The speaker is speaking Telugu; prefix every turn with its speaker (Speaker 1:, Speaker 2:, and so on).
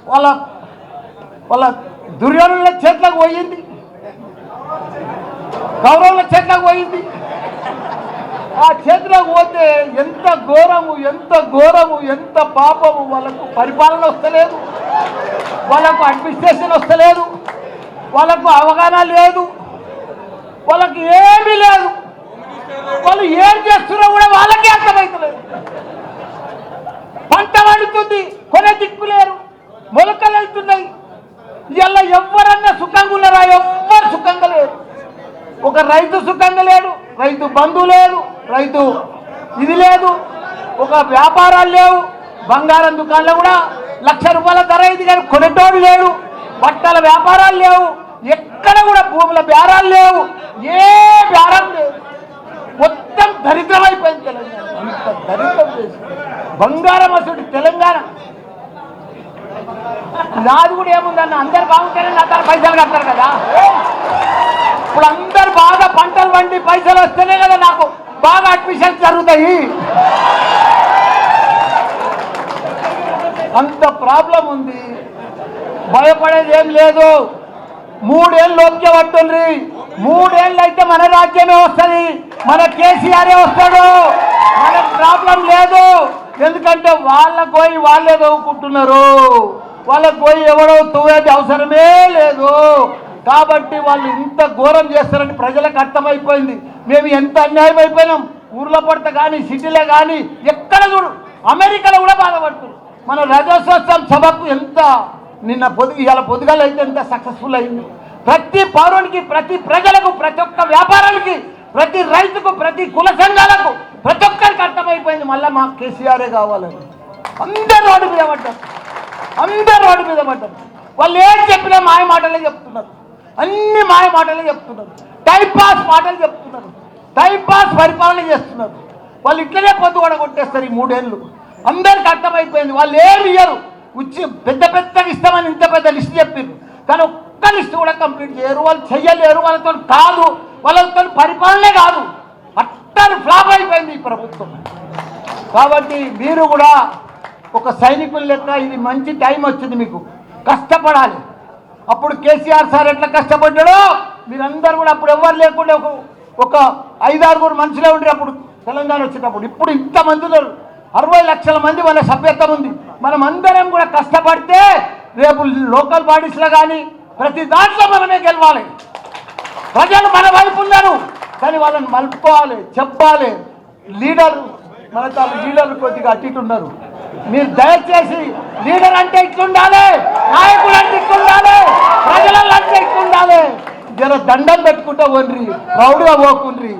Speaker 1: వాళ్ళ వాళ్ళ దుర్యోధనుల చేతులకు పోయింది, కౌరవుల చేతులకు పోయింది. ఆ చేతులకు పోతే ఎంత ఘోరము, ఎంత ఘోరము, ఎంత పాపము. వాళ్ళకు పరిపాలన వస్తలేదు, వాళ్ళకు అడ్మినిస్ట్రేషన్ వస్తలేదు, వాళ్ళకు అవగాహన లేదు, వాళ్ళకి ఏమీ లేదు. వాళ్ళు ఏం చేస్తున్నా కూడా వాళ్ళకే అర్థమవుతలేదు. పంట వండుతుంది, కొనే దిక్కు లేరు, మొలకలు వెళ్తున్నాయి. ఇలా ఎవరన్నా సుఖంగా ఉన్నారా? ఎవ్వరు సుఖంగా లేరు. ఒక రైతు సుఖంగా లేడు, రైతు బంధువు లేడు, రైతు ఇది లేదు, ఒక వ్యాపారాలు లేవు. బంగారం దుకాణంలో కూడా 1,00,000 రూపాయల ధర ఇది కానీ కొనేటోడు లేడు. బట్టల వ్యాపారాలు లేవు, ఎక్కడ కూడా భూముల బేరాలు లేవు, ఏ బేరం లేదు. మొత్తం దరిద్రమైపోయింది తెలంగాణ. అంత దరిద్రం చేసి బంగారం అసలు తెలంగాణ. నాది కూడా ఏముందన్న, అందరు బాగుంటేనే నా తన పైసలు కడతారు కదా. ఇప్పుడు అందరు బాగా పంటలు పండి పైసలు వస్తేనే కదా నాకు బాగా అడ్మిషన్స్ జరుగుతాయి. అంత ప్రాబ్లం ఉంది. భయపడేది ఏం లేదు. 3 ఏళ్ళు లోపే పట్టుండ్రి. 3 ఏళ్ళు అయితే మన రాజ్యమే వస్తుంది, మన కేసీఆరే వస్తాడు. మనకు ప్రాబ్లం లేదు. ఎందుకంటే వాళ్ళకు పోయి వాళ్ళే తవ్వుకుంటున్నారు, వాళ్ళకు పోయి ఎవరో తవ్వేది అవసరమే లేదు. కాబట్టి వాళ్ళు ఇంత ఘోరం చేస్తారని ప్రజలకు అర్థమైపోయింది. మేము ఎంత అన్యాయం అయిపోయినాం. ఊర్లో పడితే కానీ సిటీలో కానీ ఎక్కడ చూడు, అమెరికాలో కూడా బాధపడుతున్నారు. మన రజోత్సవం సభకు ఎంత నిన్న ఇవాళ పొద్దుగాల అయితే ఎంత సక్సెస్ఫుల్ అయింది. ప్రతి పౌరునికి, ప్రతి ప్రజలకు, ప్రతి ఒక్క వ్యాపారానికి, ప్రతి రైతుకు, ప్రతి కుల సంఘాలకు, ప్రతి ఒక్కరికి అర్థమైపోయింది మళ్ళీ మా కేసీఆరే కావాలని. అందరూ రోడ్డు మీద పడ్డారు, అందరూ రోడ్డు మీద పడ్డారు. వాళ్ళు ఏం చెప్పినా మాయ మాటలే చెప్తున్నారు, అన్ని మాయ మాటలే చెప్తున్నారు, టైంపాస్ మాటలు చెప్తున్నారు, టైంపాస్ పరిపాలన చేస్తున్నారు. వాళ్ళు ఇట్లనే పొద్దు కూడా కొట్టేస్తారు. ఈ 3 ఏళ్ళు అందరికి అర్థమైపోయింది. వాళ్ళు ఏమి ఇయ్యరు, పెద్ద పెద్దగా ఇస్తామని ఇంత పెద్ద లిస్ట్ చెప్పారు, కానీ ఒక్క లిస్ట్ కూడా కంప్లీట్ చేయరు. వాళ్ళు చెయ్యలేరు, వాళ్ళతో కాదు, వాళ్ళతో పరిపాలనే కాదు. అట్టని ఫ్లాప్ అయిపోయింది ఈ ప్రభుత్వం. కాబట్టి మీరు కూడా ఒక సైనికుల లెక్క ఇది మంచి టైం వచ్చింది, మీకు కష్టపడాలి. అప్పుడు కేసీఆర్ సార్ ఎట్లా కష్టపడ్డాడో మీరందరూ కూడా, అప్పుడు ఎవరు లేకుండా ఒక 5-6 మనుషులే ఉండరు అప్పుడు తెలంగాణ వచ్చేటప్పుడు. ఇప్పుడు ఇంతమంది ఉన్నారు, 60 లక్షల మంది మన సభ్యత్వం ఉంది. మనం అందరం కూడా కష్టపడితే రేపు లోకల్ బాడీస్లో కానీ ప్రతి దాంట్లో మనమే గెలవాలి. ప్రజలు మన వైపు ఉన్నారు, కానీ వాళ్ళని మలుపుకోవాలి, చెప్పాలి. లీడర్ మన లీడర్లు కొద్దిగా అటు ఇటు ఉన్నారు. మీరు దయచేసి లీడర్ అంటే ఇట్లుండాలి, నాయకులు అంటే ఇట్లుండాలి, ప్రజలంటే ఇట్లుండాలి. జర దండం పెట్టుకుంటా పోండ్రి, ప్రౌడ్గా పోకుండ్రి.